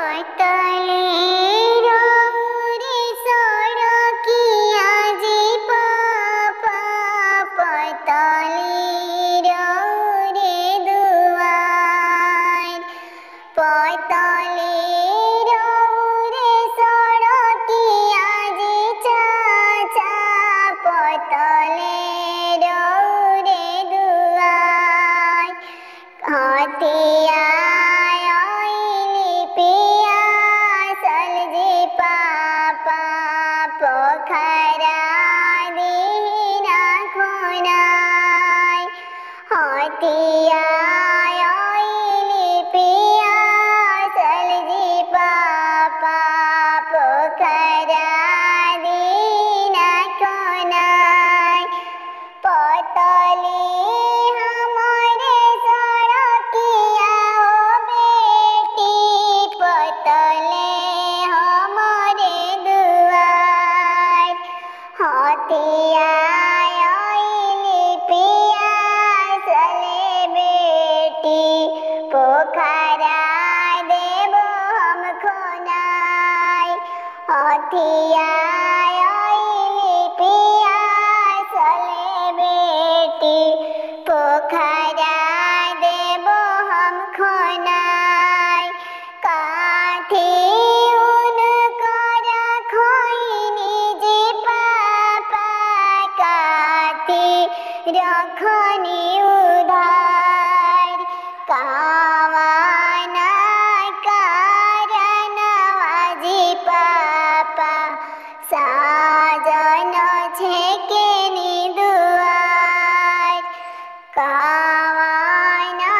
पतले रौरे सड़किया जी पापा पतले रौरे दुआर पतले रौरे सड़किया जी चाचा पतले रौरे दुआर हतिया पोखरा दीना खोनाय हतिया पिया सलजी पापा पोखरा दीना खोनाय पतली हमारे सड़किया ओ बेटी पतले हमारे दुआर हतिया पिया चले बेटी पोखरा देबो हम खोनाय हतिया पिया चले बेटी पोखरा देबो हम खोनाय काठी रखनी उधार कावाना कारणवाजी पापा साजन छेकेनी दुआर कावाना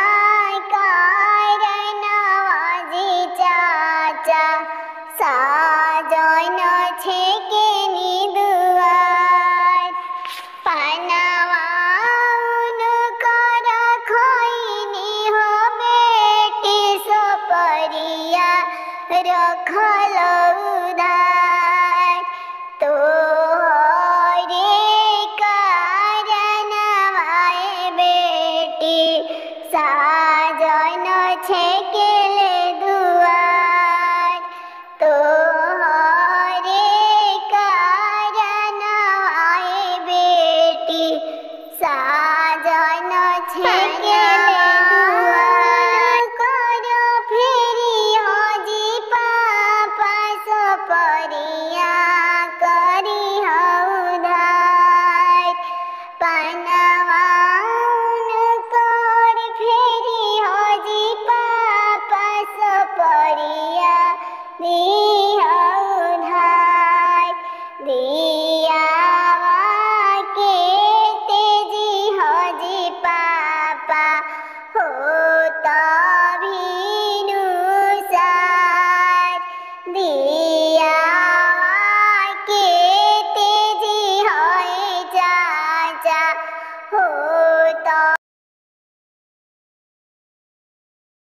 कारणवाजी चाचा साजन छेकेनी दुआर पनवा रखल उधार तोहरे कारणवाए बेटी साजन छेकेले दुआर तोहरे कारणवाए बेटी साजन छेकेले परिया करी उधार पनवान कर फेरी हजी पापा परिया दी